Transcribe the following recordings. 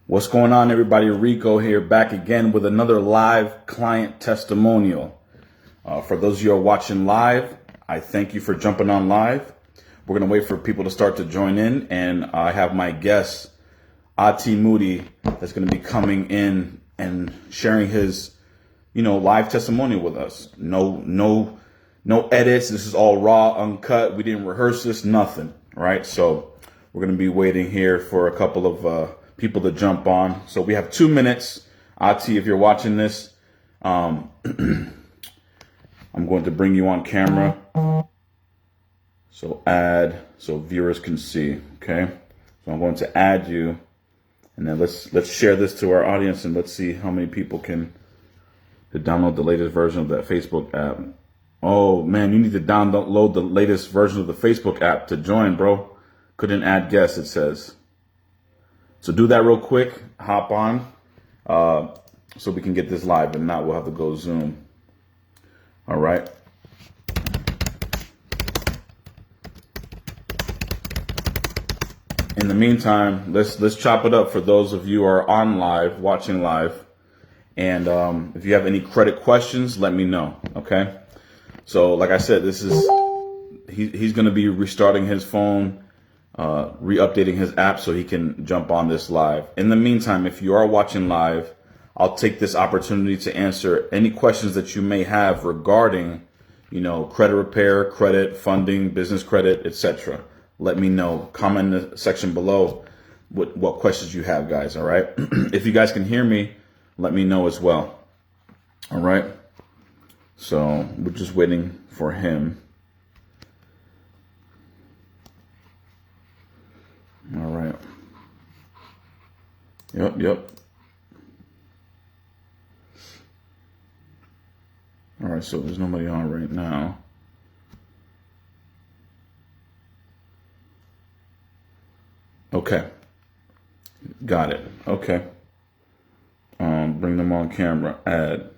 What's going on, everybody? Rico here, back again with another live client testimonial. For those of you who are watching live, I thank you for jumping on live. We're going to wait for people to start to join in, and I have my guest, Ati Moody, that's going to be coming in and sharing his, live testimonial with us. No edits. This is all raw, uncut. We didn't rehearse this, nothing, right? So we're going to be waiting here for a couple of people to jump on. So we have 2 minutes. Ati, if you're watching this, I'm going to bring you on camera. So add, so viewers can see. Okay. So I'm going to add you, and then let's share this to our audience, and let's see how many people can download the latest version of that Facebook app. Oh man, you need to download the latest version of the Facebook app to join, bro. Couldn't add guests, it says. So do that real quick. Hop on, so we can get this live. And now we'll have to go Zoom. All right. In the meantime, let's chop it up for those of you who are on live, watching live. And if you have any credit questions, let me know. Okay. So like I said, this is he's going to be restarting his phone, re-updating his app so he can jump on this live. In the meantime, if you are watching live, I'll take this opportunity to answer any questions that you may have regarding, credit repair, credit funding, business credit, etc. Let me know. Comment in the section below what questions you have, guys. All right. If you guys can hear me, let me know as well. All right. So we're just waiting for him. All right. Yep. All right, so there's nobody on right now. Okay. Got it. Okay. Bring them on camera. Add.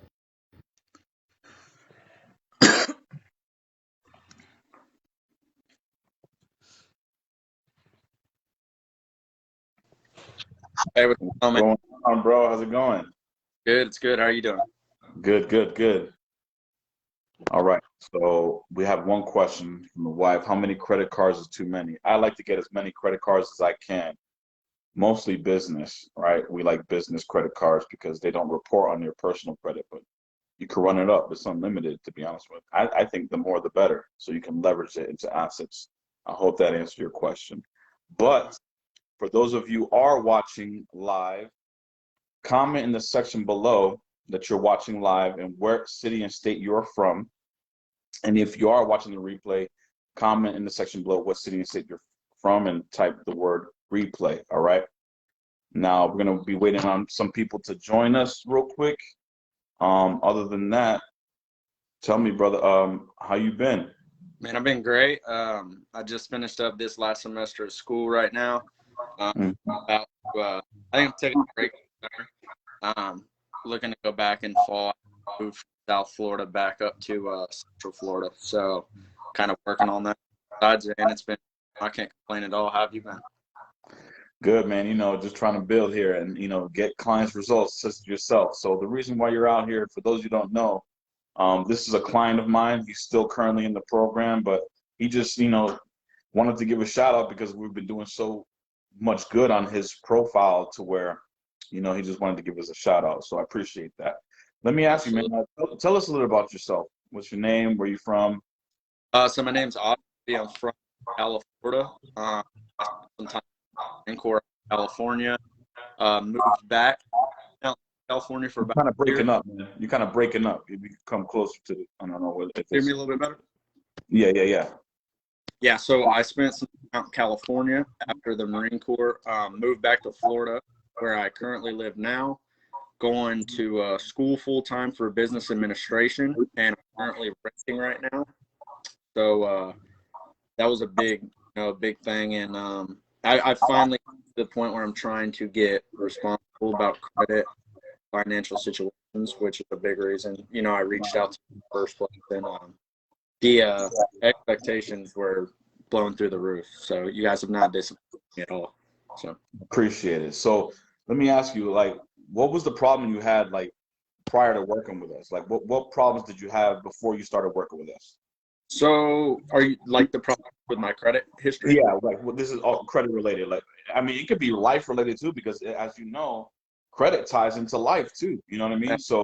Hey, what's going on, man? Going on, bro? How's it going? Good, it's good. How are you doing? Good. All right. So we have one question from the wife. How many credit cards is too many? I like to get as many credit cards as I can. Mostly business, right? We like business credit cards because they don't report on your personal credit, but you can run it up. It's unlimited, to be honest with you. I think the more the better, so you can leverage it into assets. I hope that answered your question. But for those of you who are watching live, comment in the section below that you're watching live and where city and state you're from. And if you are watching the replay, comment in the section below what city and state you're from and type the word replay. All right. Now we're gonna be waiting on some people to join us real quick. Other than that, tell me, brother, how you been? Man, I've been great. I just finished up this last semester of school right now. About, I think I'm taking a break. Looking to go back in fall. Move from South Florida back up to Central Florida. So kind of working on that. Besides, and I can't complain at all. How have you been? Good, man. Just trying to build here and, get clients results such as yourself. So the reason why you're out here, for those who don't know, this is a client of mine. He's still currently in the program, but he just, wanted to give a shout out because we've been doing so much good on his profile to where, he just wanted to give us a shout out. So I appreciate that. Let me ask you, man, tell us a little about yourself. What's your name? Where you from? So my name's Audrey. I'm from California. Sometime in California. Moved back to California for about Kind of a year. breaking up, man. You're kind of breaking up. If you come closer to I don't know if Hear it's. me a little bit better? Yeah. Yeah, so I spent some time out in California after the Marine Corps, moved back to Florida, where I currently live now, going to school full-time for business administration, and I'm currently renting right now. So that was a big thing, and I finally got to the point where I'm trying to get responsible about credit, financial situations, which is a big reason, I reached out to you in the first place, and the expectations were blown through the roof. So you guys have not disappointed me at all. So Appreciate it. So let me ask you, like, what was the problem you had, like, prior to working with us? Like, what problems did you have before you started working with us? So are you like the problem with my credit history? Yeah, like, well, this is all credit related. Like, I mean, it could be life related too, because as you know, credit ties into life too. You know what I mean? So,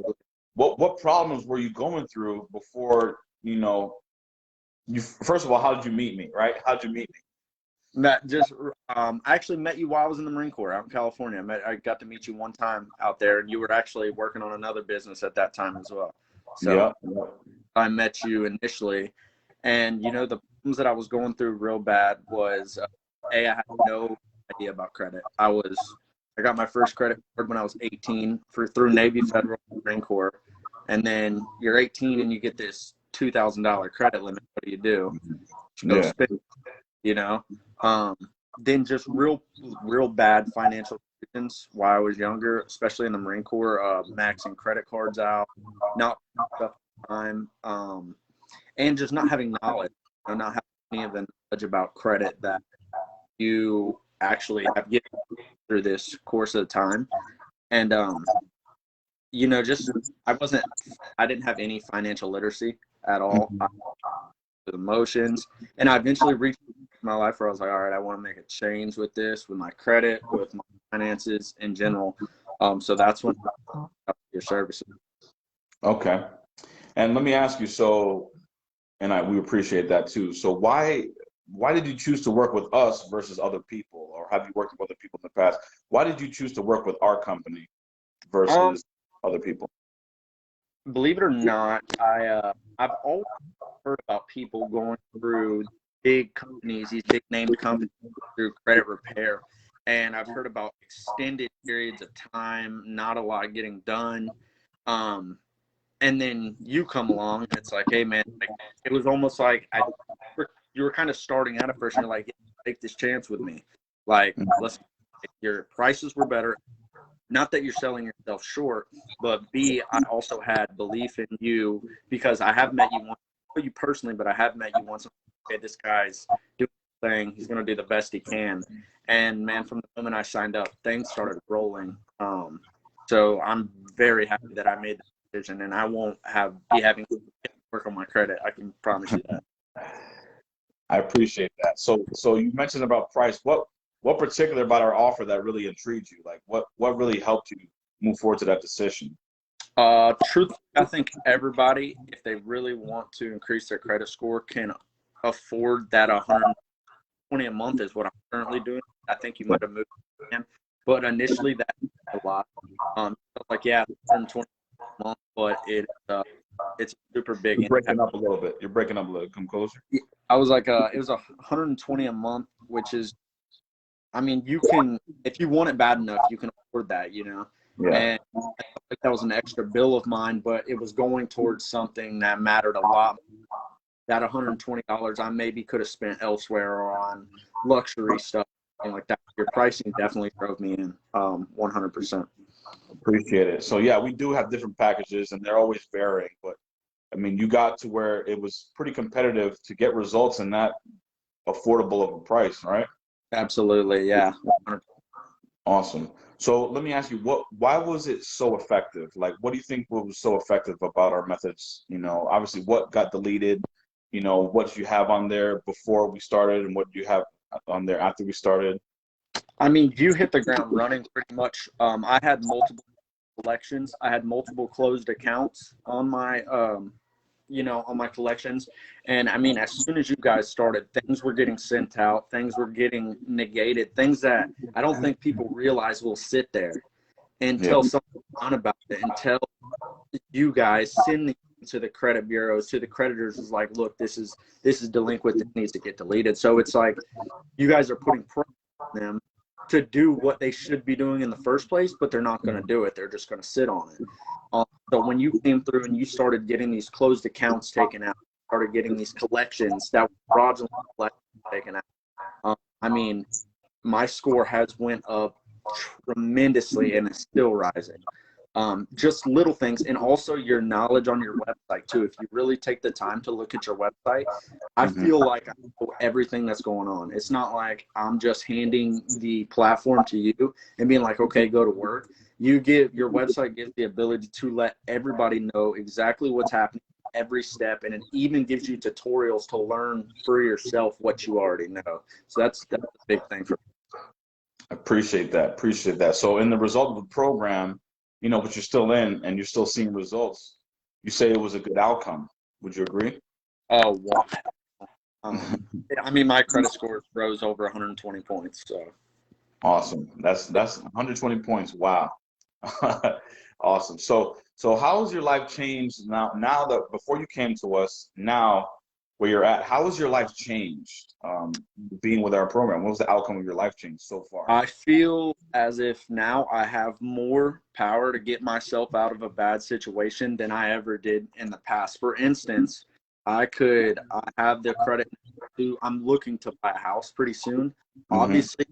what problems were you going through before, you, first of all, how did you meet me, right? How did you meet me? I actually met you while I was in the Marine Corps out in California. I got to meet you one time out there, and you were actually working on another business at that time as well. So Yeah, yeah. I met you initially, and the problems that I was going through real bad was I had no idea about credit. I got my first credit card when I was 18 through Navy Federal Marine Corps, and then you're 18 and you get this $2,000 credit limit. What do? You go Yeah. spend, you know. Then just real bad financial decisions while I was younger, especially in the Marine Corps, maxing credit cards out, not stuff time, and just not having knowledge, not having any of the knowledge about credit that you actually have given through this course of time. And just I didn't have any financial literacy at all. I the emotions, and I eventually reached my life where I was like, all right, I want to make a change with this, with my credit, with my finances in general. So that's when I got your services. Okay. And let me ask you, so, we appreciate that too. So why did you choose to work with us versus other people, or have you worked with other people in the past? Why did you choose to work with our company versus other people? Believe it or not, I've always heard about people going through big companies, these big named companies through credit repair. And I've heard about extended periods of time, not a lot getting done. And then you come along and it's like, hey man, like, it was almost like you were kind of starting out at first and you're like, take this chance with me. Like, your prices were better. Not that you're selling yourself short, but B, I also had belief in you because I have met you once, not you personally, but I have met you once. Okay, this guy's doing his thing. He's going to do the best he can. And man, from the moment I signed up, things started rolling. So I'm very happy that I made the decision, and I won't be having to work on my credit. I can promise you that. I appreciate that. So you mentioned about price. What particular about our offer that really intrigued you? Like, what really helped you move forward to that decision? Truthfully, I think everybody, if they really want to increase their credit score, can afford that 120 a month is what I'm currently doing. I think you might have moved again, but initially that's a lot. Like, yeah, 120 a month, but it's super big. You're breaking up a little bit. You're breaking up a little. Come closer. I was like, it was 120 a month, which is, I mean, you can, if you want it bad enough, you can afford that, Yeah. And I felt like that was an extra bill of mine, but it was going towards something that mattered a lot. That $120 I maybe could have spent elsewhere or on luxury stuff, something like that. Your pricing definitely drove me in, 100%. Appreciate it. So yeah, we do have different packages and they're always varying, but I mean, you got to where it was pretty competitive to get results in that affordable of a price, right? Absolutely, yeah. Awesome. So let me ask you, why was it so effective? Like, what do you think was so effective about our methods? Obviously what got deleted, what did you have on there before we started and what do you have on there after we started? I mean, you hit the ground running pretty much. I had multiple collections. I had multiple closed accounts on my on my collections. And I mean, as soon as you guys started, things were getting sent out, things were getting negated, things that I don't think people realize will sit there until someone's on about it, until you guys send it to the credit bureaus, to the creditors is like, look, this is delinquent, this needs to get deleted. So it's like you guys are putting pressure on them to do what they should be doing in the first place, but they're not going to do it. They're just going to sit on it. So when you came through and you started getting these closed accounts taken out, started getting these collections that were fraudulent collections taken out, I mean, my score has went up tremendously and it's still rising. Just little things, and also your knowledge on your website too. If you really take the time to look at your website, I feel like I know everything that's going on. It's not like I'm just handing the platform to you and being like, okay, go to work. Your website gives the ability to let everybody know exactly what's happening every step, and it even gives you tutorials to learn for yourself what you already know. So that's a big thing for me. Appreciate that. Appreciate that. So in the result of the program, but you're still in and you're still seeing results. You say it was a good outcome. Would you agree? Oh, wow. I mean, my credit score rose over 120 points. So awesome. That's 120 points. Wow. Awesome. So how has your life changed now that before you came to us, now where you're at, how has your life changed being with our program? What was the outcome of your life change so far? I feel as if now I have more power to get myself out of a bad situation than I ever did in the past. For instance, I have the credit to, I'm looking to buy a house pretty soon. Obviously,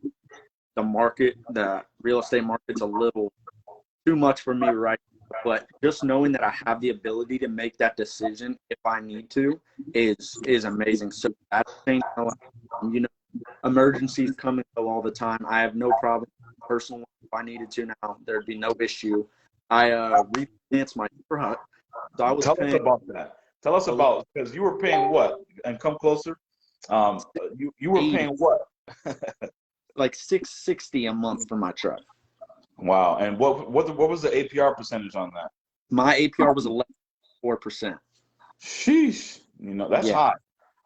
the real estate market's a little too much for me right now, but just knowing that I have the ability to make that decision if I need to is amazing. So that's changed my life. Emergencies come and go all the time. I have no problem personal if I needed to now. There'd be no issue. I refinanced my hut. So I was Tell us about that. Tell us about, because you were paying what? And come closer. You were paying what? Like $660 a month for my truck. Wow. And what was the APR percentage on that? My APR was 11.4%. Sheesh. That's high.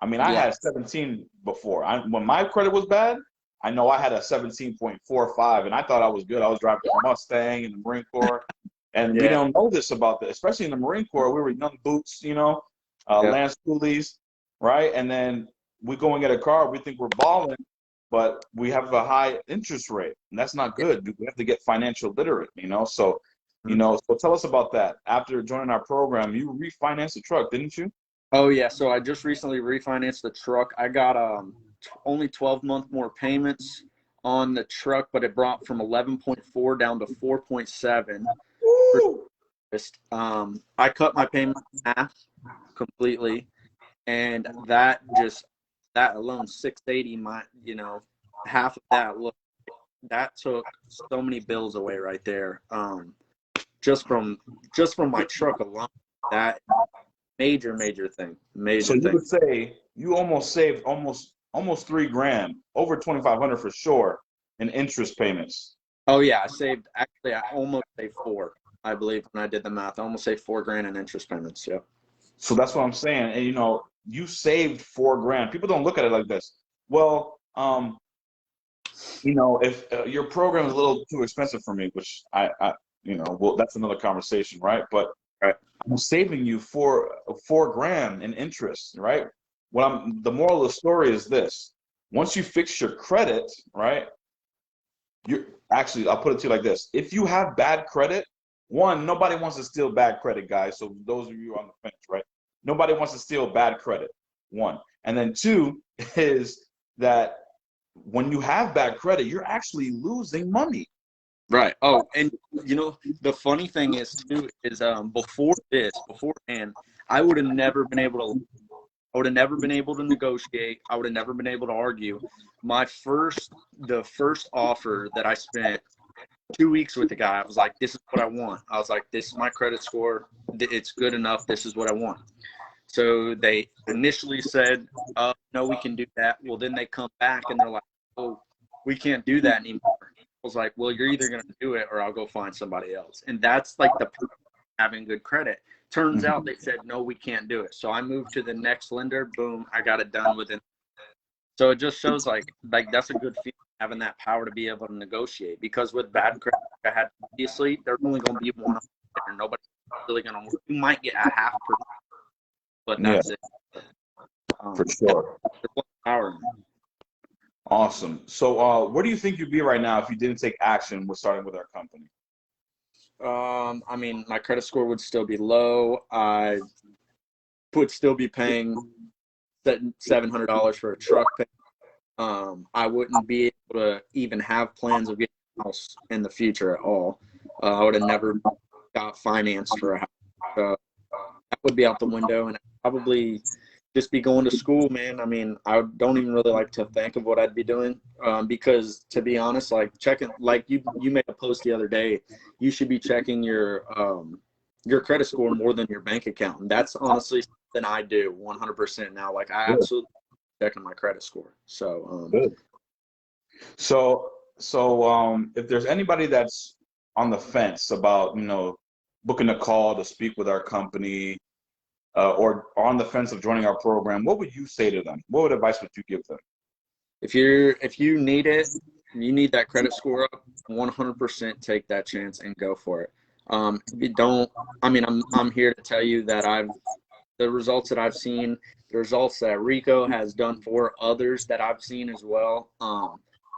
I mean, I had 17 before. When my credit was bad, I know I had a 17.45, and I thought I was good. I was driving a Mustang in the Marine Corps, and we don't know this about this, especially in the Marine Corps. We were young boots, Lance coolies, right? And then we go and get a car. We think we're balling, but we have a high interest rate, and that's not good. We have to get financial literate, So, so tell us about that. After joining our program, you refinanced a truck, didn't you? Oh, yeah. So I just recently refinanced the truck. I got only 12-month more payments on the truck, but it brought from 11.4 down to 4.7. I cut my payment in half completely, and that alone, 680, half of that took so many bills away right there. Just from my truck alone, that major thing. So you would say you almost saved almost $3,000, over 2,500 for sure, in interest payments. Oh yeah, I almost saved four. I believe when I did the math, I almost saved $4,000 in interest payments. Yeah. So that's what I'm saying. And you saved $4,000. People don't look at it like this. Well, if your program is a little too expensive for me, which well, that's another conversation, right? But I'm saving you $4,000 in interest, right? The moral of the story is this: once you fix your credit, right? I'll put it to you like this: if you have bad credit, one, nobody wants to steal bad credit, guys. So those of you on the fence, right? Nobody wants to steal bad credit. One, and then two is that when you have bad credit, you're actually losing money. Right. Oh, and the funny thing is too is beforehand, I would have never been able to negotiate. I would have never been able to argue. The first offer that I spent 2 weeks with the guy, I was like, this is what I want. I was like, this is my credit score. It's good enough. This is what I want. So they initially said, no, we can do that. Well, then they come back and they're like, oh, we can't do that anymore. I was like, well, you're either going to do it or I'll go find somebody else. And that's like the having good credit. Turns out they said, no, we can't do it. So I moved to the next lender. Boom, I got it done within. So it just shows like that's a good feeling, having that power to be able to negotiate. Because with bad credit I had previously, there's only going to be one there. Nobody's really going to. You might get a 0.5%, but that's it. For sure. Power. Awesome. So where do you think you'd be right now if you didn't take action with starting with our company? I mean, my credit score would still be low. I would still be paying $700 for a truck payment. I wouldn't be able to even have plans of getting a house in the future at all. I would have never got financed for a house. So that would be out the window, and I'd probably just be going to school, man. I mean, I don't even really like to think of what I'd be doing, because to be honest, like checking, like you made a post the other day, you should be checking your credit score more than your bank account. And that's honestly something I do 100% now. Like I absolutely checking my credit score. So, Good. So if there's anybody that's on the fence about, booking a call to speak with our company, or on the fence of joining our program, what would you say to them? What advice would you give them? if you need it, you need that credit score up, 100% take that chance and go for it. I'm here to tell you that the results that I've seen, the results that Rico has done for others that I've seen as well.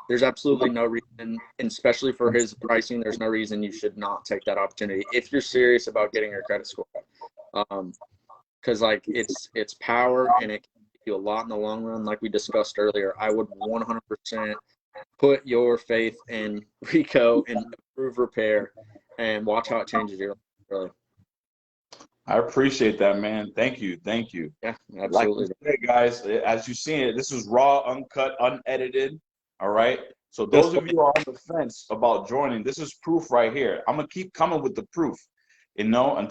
There's absolutely no reason, and especially for his pricing, there's no reason you should not take that opportunity if you're serious about getting your credit score up. Because like it's power, and it can give you a lot in the long run. Like we discussed earlier, I would 100% put your faith in Rico and Improve Repair, and watch how it changes your life. Really. I appreciate that, man. Thank you. Yeah, absolutely. Like you said, guys, as you see it, this is raw, uncut, unedited. All right. So those of you who are on the fence about joining, this is proof right here. I'm gonna keep coming with the proof, until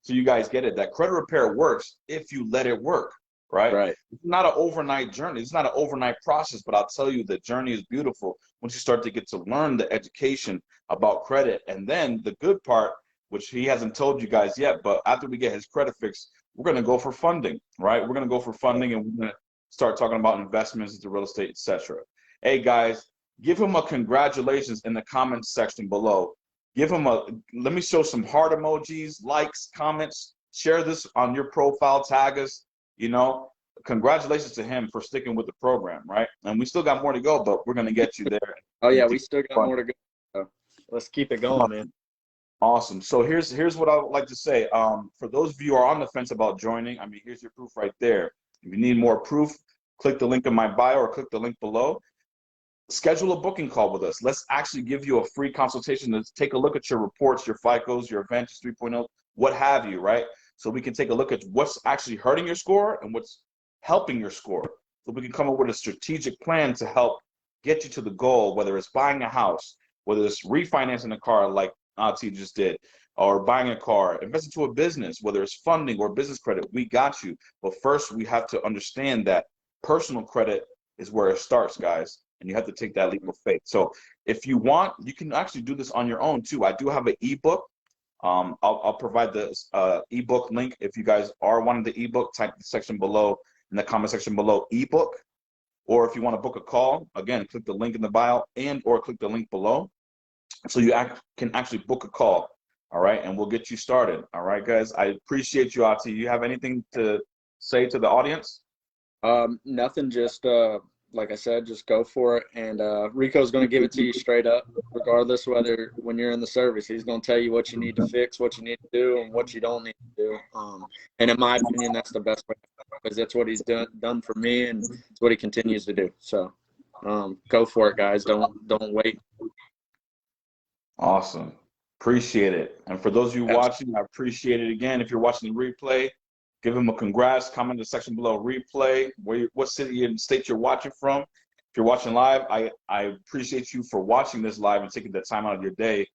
so you guys get it. That credit repair works if you let it work. Right. It's not an overnight journey. It's not an overnight process, but I'll tell you the journey is beautiful once you start to get to learn the education about credit. And then the good part, which he hasn't told you guys yet, but after we get his credit fixed, we're going to go for funding, right? We're going to go for funding, and we're going to start talking about investments into real estate, etc. Hey guys, give him a congratulations in the comments section below. Let me show some heart emojis, likes, comments, share this on your profile, tag us. Congratulations to him for sticking with the program, right? And we still got more to go, but we're going to get you there. Oh yeah, we still got more to go. So let's keep it going, man. Awesome. So here's what I would like to say. For those of you who are on the fence about joining, here's your proof right there. If you need more proof, click the link in my bio or click the link below. Schedule a booking call with us. Let's actually give you a free consultation to take a look at your reports, your FICOs, your Advantage 3.0, what have you, right? So we can take a look at what's actually hurting your score and what's helping your score. So we can come up with a strategic plan to help get you to the goal, whether it's buying a house, whether it's refinancing a car like Ati just did, or buying a car, invest into a business, whether it's funding or business credit. We got you. But first, we have to understand that personal credit is where it starts, guys, and you have to take that leap of faith. So if you want, you can actually do this on your own too. I do have an ebook. I'll provide the ebook link. If you guys are wanting the ebook, type the section below, in the comment section below, ebook. Or if you want to book a call, again, click the link in the bio or click the link below. So you can actually book a call, all right? And we'll get you started, all right, guys? I appreciate you, Ati. You have anything to say to the audience? Nothing, just like I said, just go for it. And Rico's going to give it to you straight up, regardless whether when you're in the service. He's going to tell you what you need to fix, what you need to do, and what you don't need to do. And in my opinion, that's the best way, because that's what he's done for me, and it's what he continues to do. So go for it, guys. Don't wait. Awesome. Appreciate it. And for those of you watching, I appreciate it again. If you're watching the replay, give him a congrats. Comment in the section below, replay, what city and state you're watching from. If you're watching live, I appreciate you for watching this live and taking the time out of your day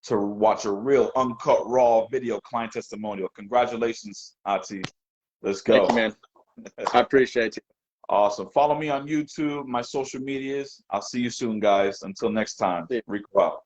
to watch a real uncut, raw video client testimonial. Congratulations, Ati. Let's go. Thank you, man. I appreciate you. Awesome. Follow me on YouTube, my social medias. I'll see you soon, guys. Until next time, Rico out.